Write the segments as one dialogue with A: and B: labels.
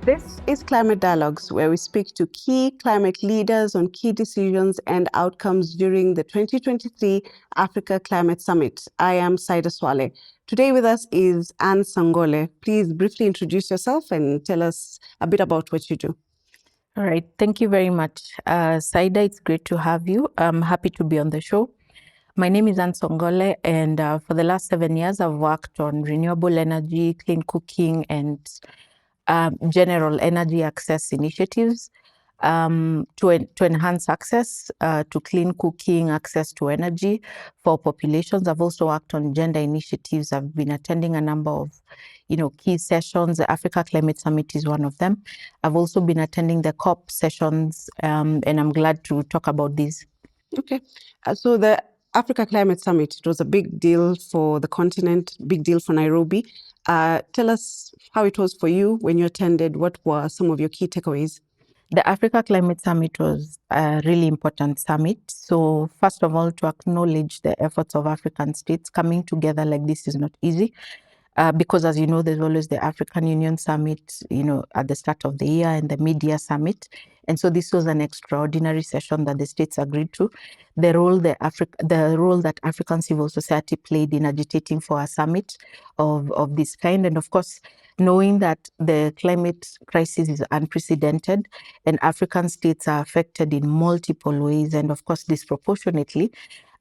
A: This is Climate Dialogues, where we speak to key climate leaders on key decisions and outcomes during the 2023 Africa Climate Summit. I am Saida Swale. Today with us is Anne Songole. Please briefly introduce yourself and tell us a bit about what you do.
B: All right. Thank you very much. Saida, it's great to have you. I'm happy to be on the show. My name is Anne Songole, and for the last 7 years, I've worked on renewable energy, clean cooking, and general energy access initiatives to enhance access to clean cooking, access to energy for populations. I've also worked on gender initiatives. I've been attending a number of key sessions. The Africa Climate Summit is one of them. I've also been attending the COP sessions, and I'm glad to talk about these.
A: Okay. So the Africa Climate Summit, it was a big deal for the continent, big deal for Nairobi. Tell us how it was for you when you attended. What were some of your key takeaways?
B: The Africa Climate Summit was a really important summit. So first of all, to acknowledge the efforts of African states coming together like this is not easy. Because as you know, there's always the African Union Summit, at the start of the year, and the Media Summit. And so this was an extraordinary session that the states agreed to. The role that African civil society played in agitating for a summit of this kind. And of course, knowing that the climate crisis is unprecedented and African states are affected in multiple ways, and of course, disproportionately,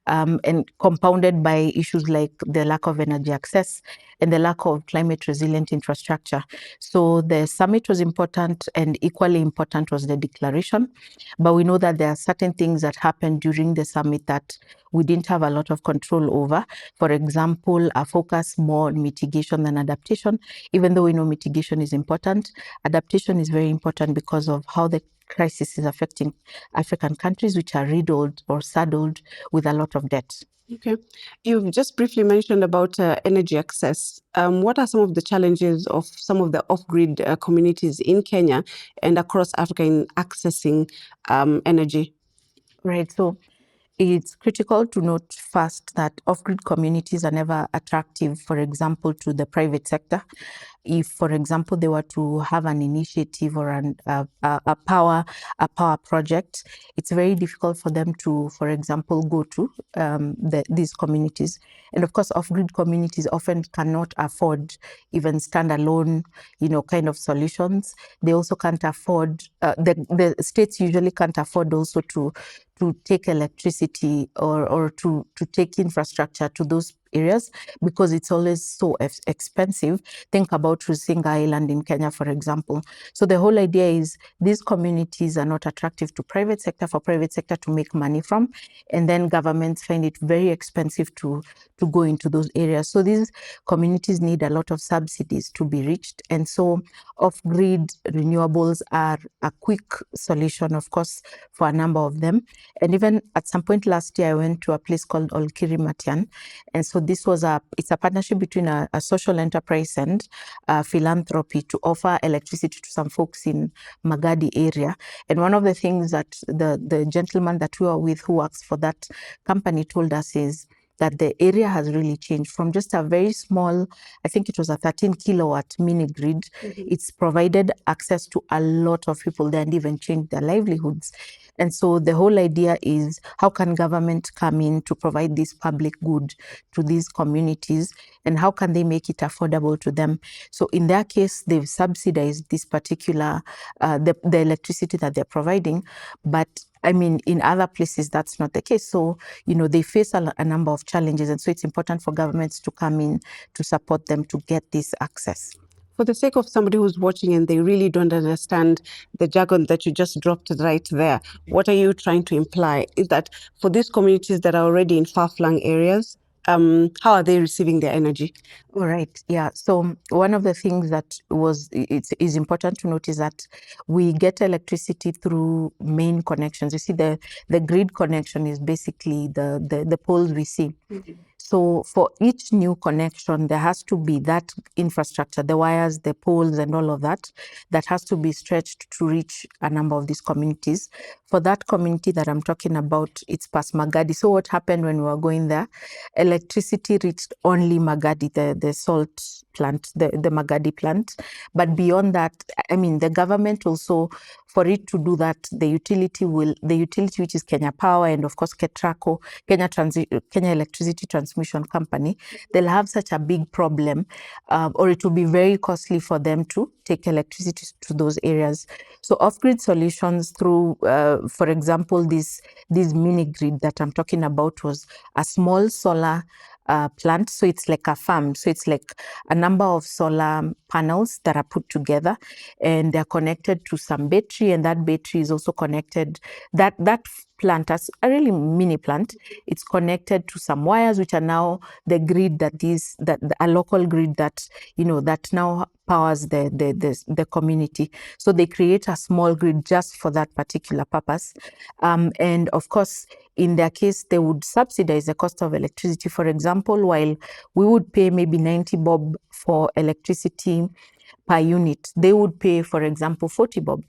B: and compounded by issues like the lack of energy access and the lack of climate resilient infrastructure. So the summit was important, and equally important was the declaration. But we know that there are certain things that happened during the summit that we didn't have a lot of control over. For example, a focus more on mitigation than adaptation. Even though we know mitigation is important, adaptation is very important because of how the crisis is affecting African countries, which are riddled or saddled with a lot of debt.
A: Okay. You've just briefly mentioned about energy access. What are some of the challenges of some of the off-grid communities in Kenya and across Africa in accessing energy?
B: Right. So it's critical to note first that off-grid communities are never attractive, for example, to the private sector. If, for example, they were to have an initiative or a power project, it's very difficult for them to, for example, go to these communities. And of course, off-grid communities often cannot afford even standalone, kind of solutions. They also can't afford, the states usually can't afford also to take electricity or to take infrastructure to those areas because it's always so expensive. Think about Rusinga Island in Kenya, for example. So the whole idea is these communities are not attractive to private sector for private sector to make money from, and then governments find it very expensive to go into those areas. So these communities need a lot of subsidies to be reached, and so off-grid renewables are a quick solution, of course, for a number of them. And even at some point last year, I went to a place called Olkirimatian. And so this was it's a partnership between a social enterprise and philanthropy to offer electricity to some folks in Magadi area. And one of the things that the gentleman that we were with who works for that company told us is that the area has really changed from just a very small, I think it was a 13 kilowatt mini grid. Mm-hmm. It's provided access to a lot of people there and even changed their livelihoods. And so the whole idea is how can government come in to provide this public good to these communities, and how can they make it affordable to them? So in their case, they've subsidized this particular, the electricity that they're providing, but I mean, in other places, that's not the case. So, they face a number of challenges. And so it's important for governments to come in to support them to get this access.
A: For the sake of somebody who's watching and they really don't understand the jargon that you just dropped right there, what are you trying to imply? Is that for these communities that are already in far-flung areas, how are they receiving their energy?
B: All right. Yeah. So one of the things that is important to note is that we get electricity through main connections. You see, the grid connection is basically the poles we see. Mm-hmm. So for each new connection, there has to be that infrastructure, the wires, the poles, and all of that has to be stretched to reach a number of these communities for that community that I'm talking about, it's past Magadi. So what happened when we were going there? Electricity reached only Magadi, the salt plant, the Magadi plant. But beyond that, I mean, the government also, for it to do that, the utility, which is Kenya Power and of course KETRACO, Kenya Electricity Transmission Company, they'll have such a big problem, or it will be very costly for them to take electricity to those areas. So off-grid solutions through, for example, this mini grid that I'm talking about was a small solar plant. So it's like a farm. So it's like a number of solar panels that are put together, and they're connected to some battery, and that battery is also connected, that plant, as a really mini plant, it's connected to some wires, which are now the grid a local grid that, that now powers the community. So they create a small grid just for that particular purpose. And of course, in their case, they would subsidize the cost of electricity. For example, while we would pay maybe 90 bob for electricity per unit, they would pay, for example, 40 bob.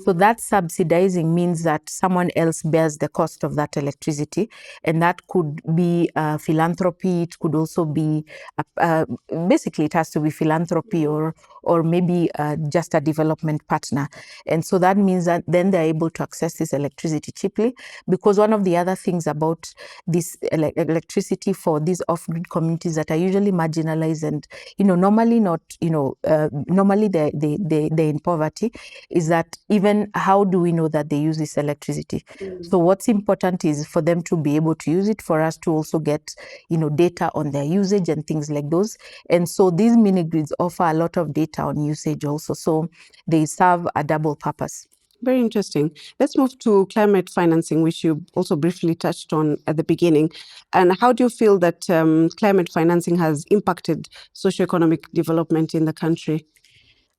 B: So that subsidizing means that someone else bears the cost of that electricity, and that could be philanthropy. It could also be basically it has to be philanthropy, or maybe just a development partner. And so that means that then they're able to access this electricity cheaply, because one of the other things about this electricity for these off-grid communities that are usually marginalized and normally not, normally they're in poverty, is that even how do we know that they use this electricity? So what's important is for them to be able to use it, for us to also get data on their usage and things like those. And so these mini grids offer a lot of data on usage also, so they serve a double purpose.
A: Very interesting. Let's move to climate financing, which you also briefly touched on at the beginning. And how do you feel that climate financing has impacted socioeconomic development in the country?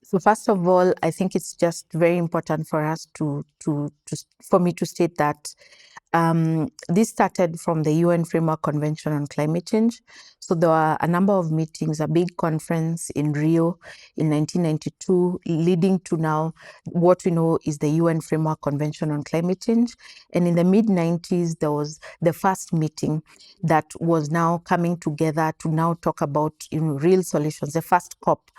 B: So first of all, I think it's just very important for us for me to state that this started from the UN Framework Convention on Climate Change. So there were a number of meetings, a big conference in Rio in 1992, leading to now what we know is the UN Framework Convention on Climate Change. And in the mid-90s, there was the first meeting that was now coming together to now talk about real solutions. The first COP,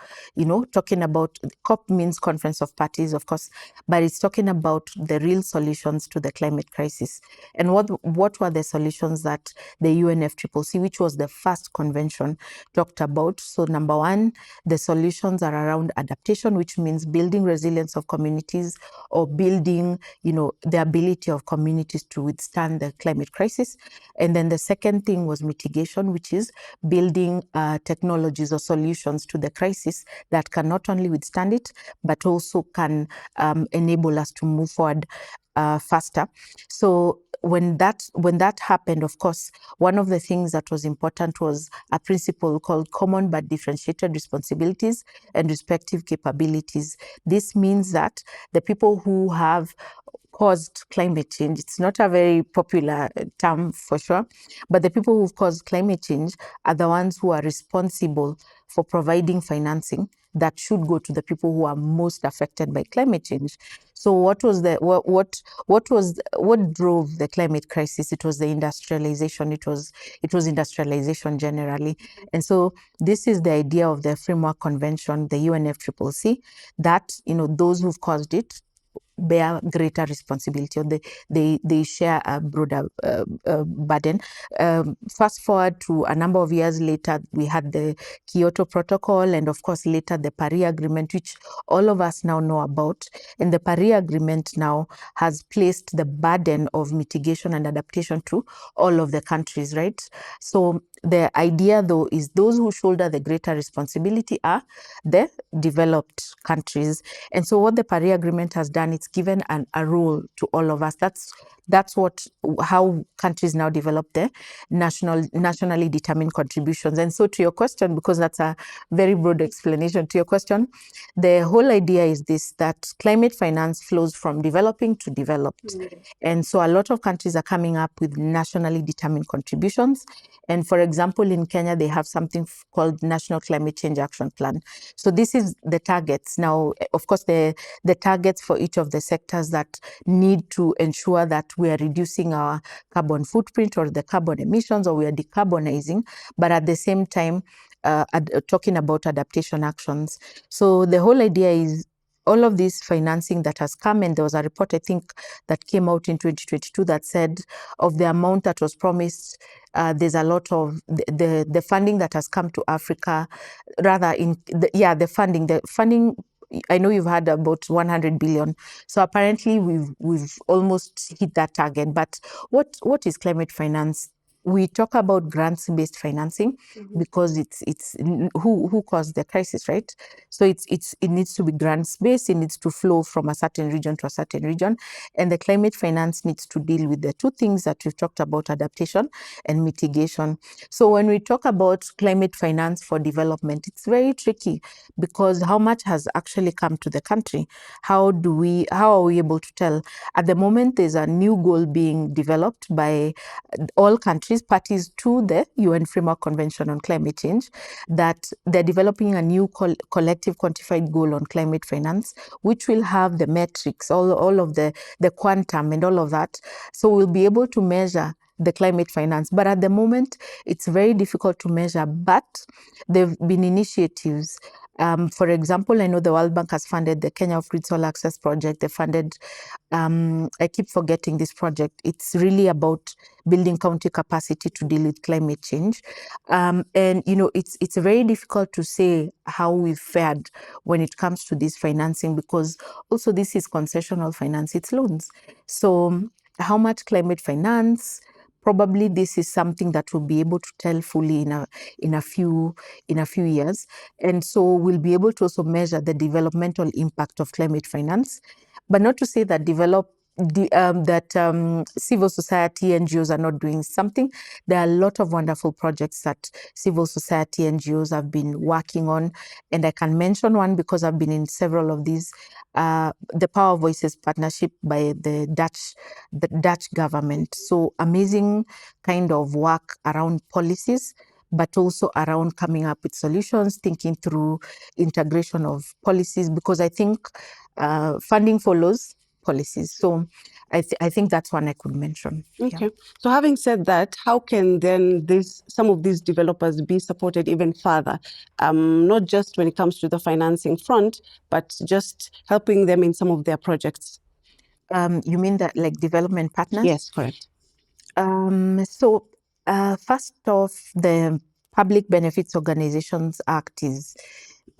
B: talking about, COP means Conference of Parties, of course, but it's talking about the real solutions to the climate crisis. And what were the solutions that the UNFCCC, which was the first convention, talked about? So number one, the solutions are around adaptation, which means building resilience of communities, or building, the ability of communities to withstand the climate crisis. And then the second thing was mitigation, which is building technologies or solutions to the crisis that can not only withstand it, but also can enable us to move forward faster. So when that happened, of course, one of the things that was important was a principle called common but differentiated responsibilities and respective capabilities. This means that the people who have caused climate change, it's not a very popular term for sure, but the people who've caused climate change are the ones who are responsible for providing financing that should go to the people who are most affected by climate change. So what drove the climate crisis? It was the industrialization. It was industrialization generally. And so this is the idea of the Framework Convention, the UNFCCC, that those who've caused it bear greater responsibility, or they share a broader burden. Fast forward to a number of years later, we had the Kyoto Protocol, and of course later the Paris Agreement, which all of us now know about. And the Paris Agreement now has placed the burden of mitigation and adaptation to all of the countries, right? So the idea, though, is those who shoulder the greater responsibility are the developed countries. And so what the Paris Agreement has done, it's given a role to all of us. That's that's how countries now develop their nationally determined contributions. And so to your question, because that's a very broad explanation to your question, the whole idea is this, that climate finance flows from developing to developed. And so a lot of countries are coming up with nationally determined contributions. And for example, in Kenya, they have something called National Climate Change Action Plan. So this is the targets. Now, of course, the targets for each of the sectors that need to ensure that we are reducing our carbon footprint or the carbon emissions, or we are decarbonizing, but at the same time, talking about adaptation actions. So the whole idea is all of this financing that has come, and there was a report, I think, that came out in 2022 that said of the amount that was promised, there's a lot of the funding that has come to Africa, rather in the funding. I know you've had about 100 billion. So apparently we've almost hit that target. But what is climate finance? We talk about grants-based financing because it's who caused the crisis, right? So it needs to be grants-based. It needs to flow from a certain region to a certain region, and the climate finance needs to deal with the two things that we've talked about: adaptation and mitigation. So when we talk about climate finance for development, it's very tricky because how much has actually come to the country? How are we able to tell? At the moment, there's a new goal being developed by all countries parties to the UN Framework Convention on Climate Change, that they're developing a new collective quantified goal on climate finance, which will have the metrics, all of the quantum and all of that. So we'll be able to measure the climate finance. But at the moment, it's very difficult to measure. But there have been initiatives. For example, I know the World Bank has funded the Kenya Off-Grid Solar Access Project. They funded, I keep forgetting this project. It's really about building county capacity to deal with climate change. And, it's very difficult to say how we've fared when it comes to this financing, because also this is concessional finance, it's loans. So how much climate finance? Probably this is something that we'll be able to tell fully in a few years, and so we'll be able to also measure the developmental impact of climate finance. But not to say that civil society NGOs are not doing something. There are a lot of wonderful projects that civil society NGOs have been working on, and I can mention one because I've been in several of these. The Power Voices partnership by the Dutch government. So amazing kind of work around policies, but also around coming up with solutions, thinking through integration of policies, because I think funding follows policies. So I think that's one I could mention.
A: Okay. Yeah. So having said that, how can then some of these developers be supported even further? Not just when it comes to the financing front, but just helping them in some of their projects.
B: You mean that like development partners?
A: Yes, correct.
B: So first off, the Public Benefits Organizations Act is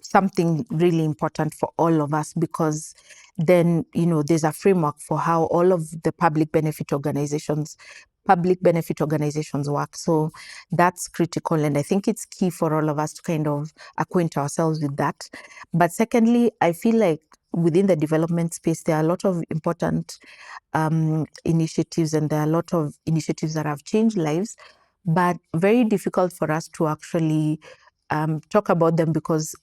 B: something really important for all of us, because then, there's a framework for how all of the public benefit organizations work. So that's critical. And I think it's key for all of us to kind of acquaint ourselves with that. But secondly, I feel like within the development space, there are a lot of important initiatives, and there are a lot of initiatives that have changed lives, but very difficult for us to actually talk about them, because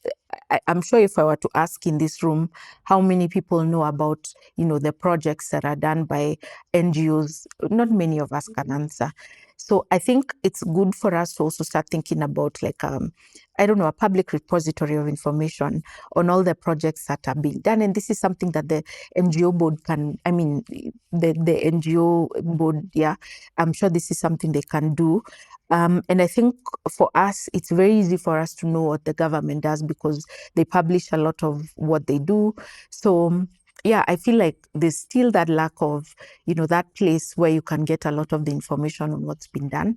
B: I'm sure if I were to ask in this room how many people know about, the projects that are done by NGOs, not many of us can answer. So I think it's good for us to also start thinking about a public repository of information on all the projects that are being done. And this is something that the NGO board the NGO board, I'm sure this is something they can do. And I think for us, it's very easy for us to know what the government does because they publish a lot of what they do. So I feel like there's still that lack of, that place where you can get a lot of the information on what's been done.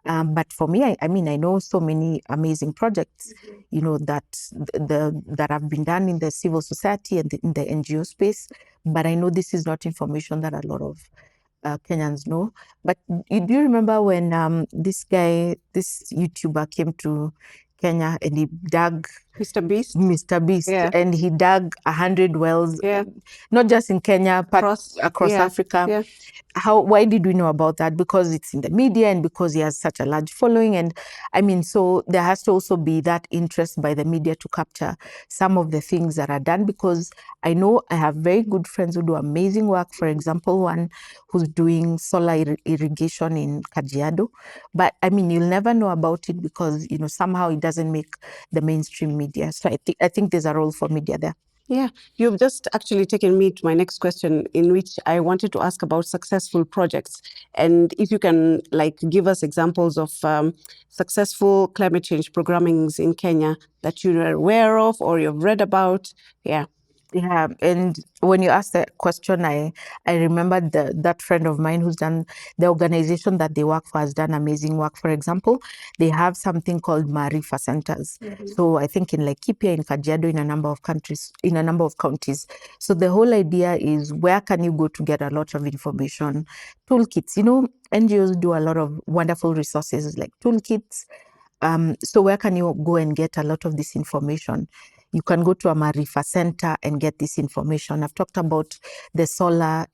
B: But for me, I know so many amazing projects, that have been done in the civil society and in the NGO space. But I know this is not information that a lot of Kenyans know. But do you remember when this YouTuber came to Kenya, and he dug
A: Mr. Beast.
B: Mr. Beast,
A: Yeah.
B: and he dug 100 wells,
A: Yeah.
B: not just in Kenya, but across
A: yeah,
B: Africa.
A: Yeah.
B: Why did we know about that? Because it's in the media and because he has such a large following. And I mean, so there has to also be that interest by the media to capture some of the things that are done, because I know I have very good friends who do amazing work. For example, one who's doing solar irrigation in Kajiado. But I mean, you'll never know about it because, you know, somehow it doesn't make the mainstream media. So I think there's a role for media there.
A: Yeah, you've just actually taken me to my next question, in which I wanted to ask about successful projects. And if you can give us examples of successful climate change programmings in Kenya that you're aware of or you've read about. Yeah.
B: Yeah, and when you asked that question, I remembered that friend of mine who's done, the organization that they work for has done amazing work. For example, they have something called Marifa centers. So I think in Laikipia, in Kajiado, in a number of counties. So the whole idea is, where can you go to get a lot of information? Toolkits, you know, NGOs do a lot of wonderful resources like toolkits. So where can you go and get a lot of this information? You can go to a Marifa center and get this information. I've talked about the solar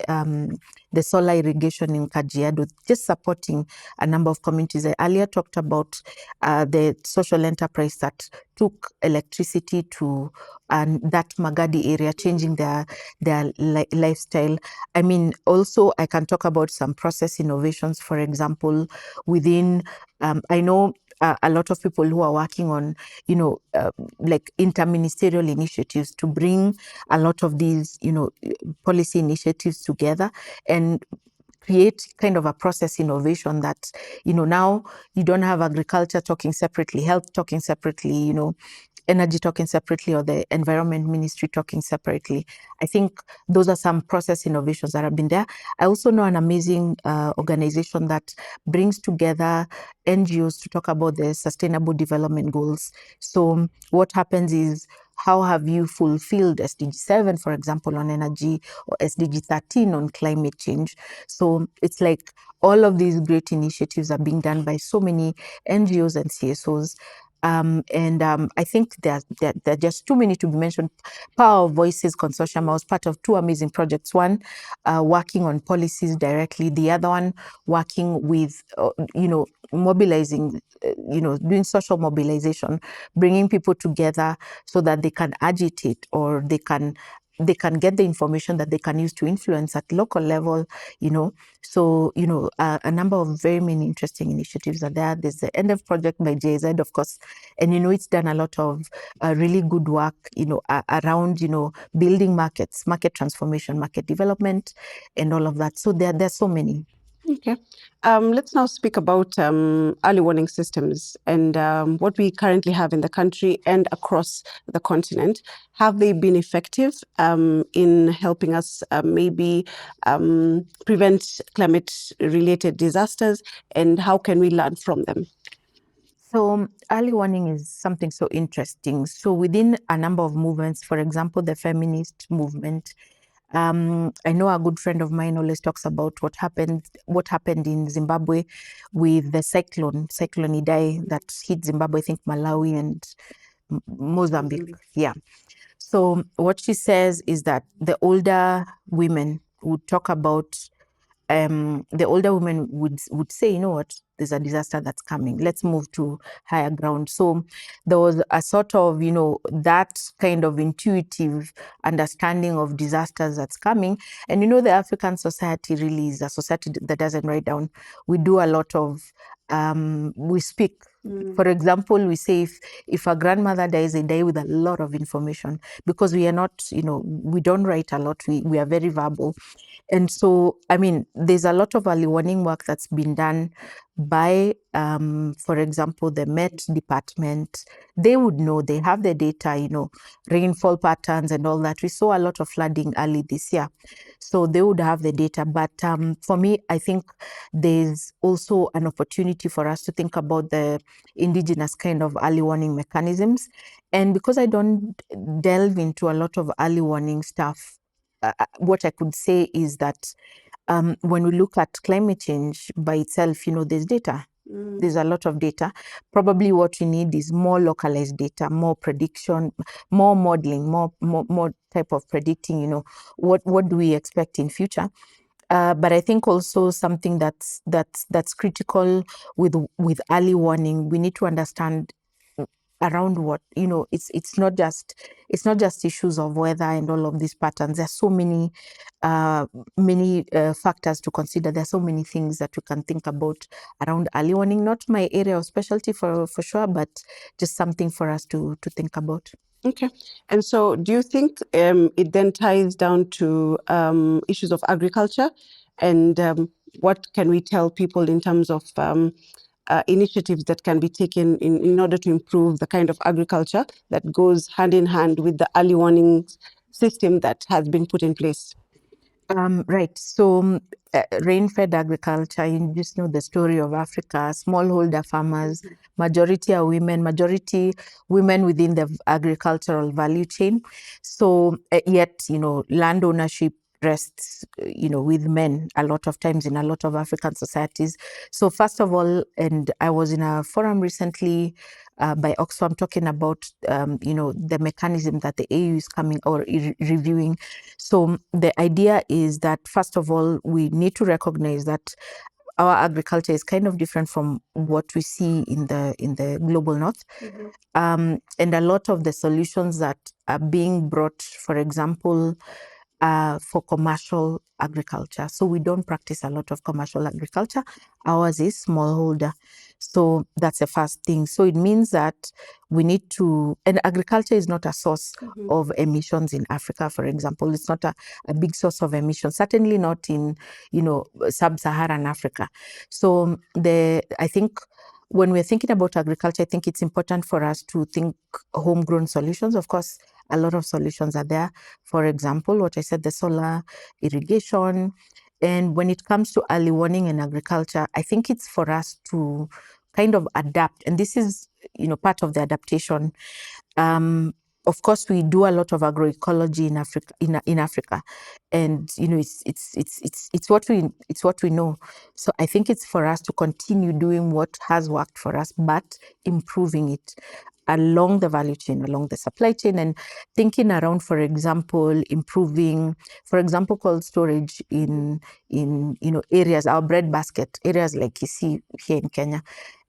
B: irrigation in Kajiado, just supporting a number of communities. I earlier talked about the social enterprise that took electricity to that Magadi area, changing their lifestyle. I mean, also I can talk about some process innovations, for example, within, I know a lot of people who are working on, you know, like interministerial initiatives to bring a lot of these, you know, policy initiatives together and create kind of a process innovation that, you know, now you don't have agriculture talking separately, health talking separately, you know, energy talking separately, or the environment ministry talking separately. I think those are some process innovations that have been there. I also know an amazing organization that brings together NGOs to talk about the sustainable development goals. So what happens is, how have you fulfilled SDG 7, for example, on energy, or SDG 13 on climate change? So it's like all of these great initiatives are being done by so many NGOs and CSOs. I think there are just too many to be mentioned. Power of Voices Consortium, I was part of two amazing projects. One working on policies directly, the other one working with, you know, mobilizing, you know, doing social mobilization, bringing people together so that they can agitate, or they can get the information that they can use to influence at local level, you know. So, you know, a number of very many interesting initiatives are there. There's the End of Project by JZ, of course, and, you know, it's done a lot of really good work, you know, around, you know, building markets, market transformation, market development, and all of that. So there's so many.
A: Okay. Let's now speak about early warning systems and what we currently have in the country and across the continent. Have they been effective in helping us maybe prevent climate-related disasters, and how can we learn from them?
B: So early warning is something so interesting. So within a number of movements, for example, the feminist movement, I know a good friend of mine always talks about what happened in Zimbabwe with the cyclone Idai that hit Zimbabwe, I think Malawi and Mozambique. Yeah. So what she says is that the older women would talk about, the older women would say, you know what, there's a disaster that's coming. Let's move to higher ground. So there was a sort of, you know, that kind of intuitive understanding of disasters that's coming. And, you know, the African society really is a society that doesn't write down. We do a lot of, we speak. For example, we say if a grandmother dies, they die with a lot of information, because we are not, you know, we don't write a lot. We are very verbal. And so, I mean, there's a lot of early warning work that's been done by, for example, the Met department. They would know, they have the data, you know, rainfall patterns and all that. We saw a lot of flooding early this year. So they would have the data. But for me, I think there's also an opportunity for us to think about the indigenous kind of early warning mechanisms. And because I don't delve into a lot of early warning stuff, what I could say is that when we look at climate change by itself, you know, there's data. There's a lot of data. Probably what we need is more localized data, more prediction, more modeling, more type of predicting, you know, what do we expect in future. But I think also something that's critical with early warning, we need to understand around what, you know, it's not just issues of weather and all of these patterns. There's so many factors to consider. There's so many things that we can think about around early warning. Not my area of specialty for sure, but just something for us to think about.
A: Okay. And so do you think it then ties down to issues of agriculture, and what can we tell people in terms of initiatives that can be taken in order to improve the kind of agriculture that goes hand in hand with the early warning system that has been put in place?
B: Right. So rain-fed agriculture, you just know the story of Africa, smallholder farmers, majority women within the agricultural value chain. So yet, you know, land ownership rests, you know, with men a lot of times in a lot of African societies. So first of all, and I was in a forum recently by Oxfam talking about, you know, the mechanism that the AU is coming or reviewing. So the idea is that, first of all, we need to recognize that our agriculture is kind of different from what we see in the global north. And a lot of the solutions that are being brought, for example, for commercial agriculture. So we don't practice a lot of commercial agriculture. Ours is smallholder. So that's the first thing. So it means that we need to, and agriculture is not a source of emissions in Africa, for example. It's not a big source of emissions, certainly not in, you know, sub-Saharan Africa. So I think when we're thinking about agriculture, I think it's important for us to think homegrown solutions. Of course, a lot of solutions are there. For example, what I said, the solar irrigation. And when it comes to early warning in agriculture, I think it's for us to kind of adapt. And this is, you know, part of the adaptation. Of course, we do a lot of agroecology in Africa. In Africa, and you know, it's what we know. So I think it's for us to continue doing what has worked for us, but improving it along the value chain, along the supply chain, and thinking around, for example, improving, for example, cold storage in you know, areas, our breadbasket areas like Kisii here in Kenya.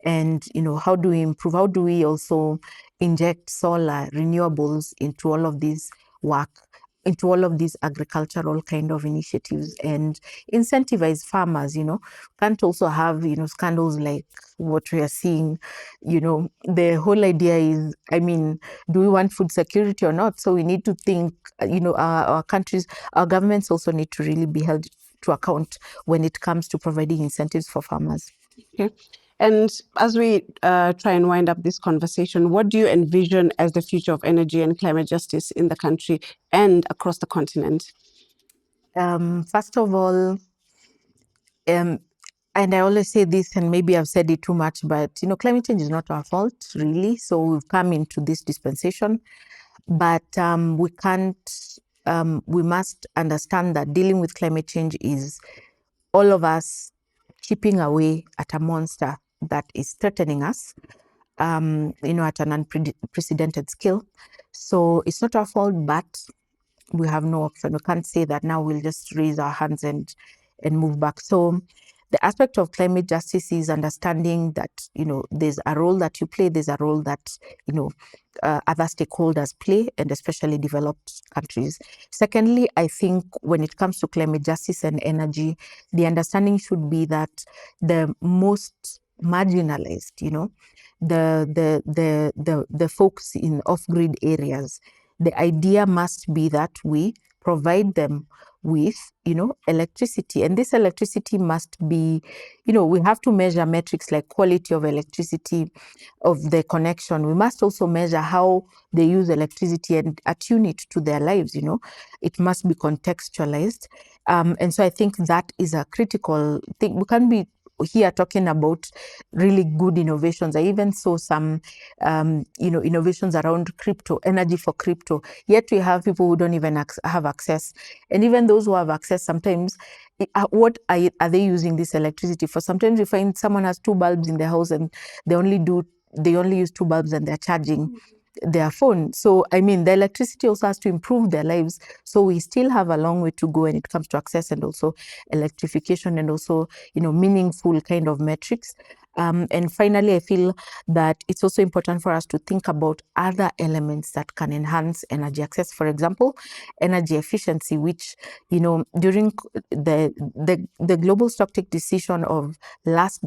B: And you know, how do we improve? How do we also inject solar renewables into all of these work, into all of these agricultural kind of initiatives, and incentivize farmers? You know, can't also have, you know, scandals like what we are seeing. You know, the whole idea is, I mean, do we want food security or not? So we need to think, you know, our countries, our governments also need to really be held to account when it comes to providing incentives for farmers.
A: Okay. And as we try and wind up this conversation, what do you envision as the future of energy and climate justice in the country and across the continent?
B: First of all, and I always say this, and maybe I've said it too much, but you know, climate change is not our fault, really. So we've come into this dispensation, but we can't. We must understand that dealing with climate change is all of us chipping away at a monster that is threatening us, you know, at an unprecedented scale. So it's not our fault, but we have no option. We can't say that now we'll just raise our hands and move back. So the aspect of climate justice is understanding that, you know, there's a role that you play, there's a role that, you know, other stakeholders play, and especially developed countries. Secondly, I think when it comes to climate justice and energy, the understanding should be that the most marginalized, you know, the folks in off-grid areas, the idea must be that we provide them with, you know, electricity. And this electricity must be, you know, we have to measure metrics like quality of electricity, of the connection. We must also measure how they use electricity and attune it to their lives, you know. It must be contextualized. And so I think that is a critical thing. We can't be here talking about really good innovations. I even saw some, innovations around crypto, energy for crypto. Yet we have people who don't even have access. And even those who have access, sometimes, what are they using this electricity for? Sometimes you find someone has 2 bulbs in their house and they only use 2 bulbs and they're charging their phone. So, I mean, the electricity also has to improve their lives. So we still have a long way to go when it comes to access and also electrification and also, meaningful kind of metrics. And finally, I feel that it's also important for us to think about other elements that can enhance energy access. For example, energy efficiency, which, during the global stocktake decision of last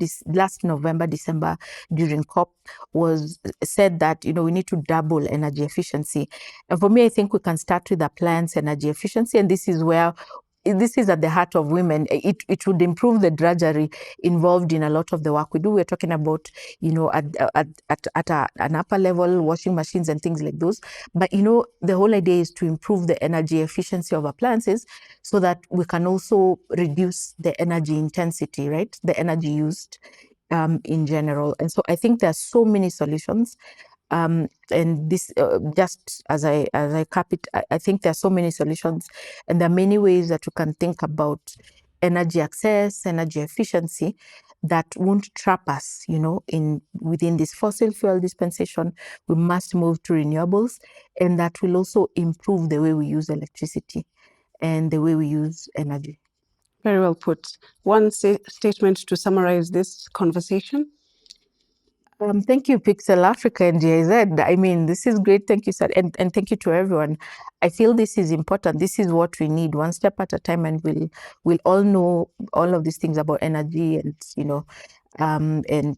B: November, December, during COP, was said that, we need to double energy efficiency. And for me, I think we can start with appliance energy efficiency. And this is at the heart of women. It would improve the drudgery involved in a lot of the work we do. We're talking about, at an upper level, washing machines and things like those. But, the whole idea is to improve the energy efficiency of appliances so that we can also reduce the energy intensity, right? The energy used in general. And so I think there are so many solutions. And this, just as I cap it, I think there are so many solutions, and there are many ways that you can think about energy access, energy efficiency, that won't trap us, within this fossil fuel dispensation. We must move to renewables, and that will also improve the way we use electricity and the way we use energy.
A: Very well put. One statement to summarize this conversation.
B: Thank you, Pixel Africa and GIZ. I mean, this is great. Thank you, sir. And thank you to everyone. I feel this is important. This is what we need, one step at a time, and we'll all know all of these things about energy and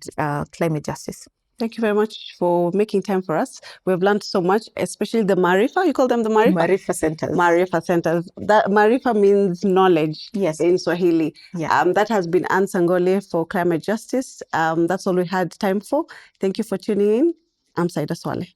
B: climate justice.
A: Thank you very much for making time for us. We've learned so much, especially the Marifa. You call them the Marifa?
B: Marifa centers.
A: Marifa centers. That Marifa means knowledge,
B: yes,
A: in Swahili.
B: Yeah.
A: That has been Anne Songole for Climate Justice. That's all we had time for. Thank you for tuning in. I'm Saida Swale.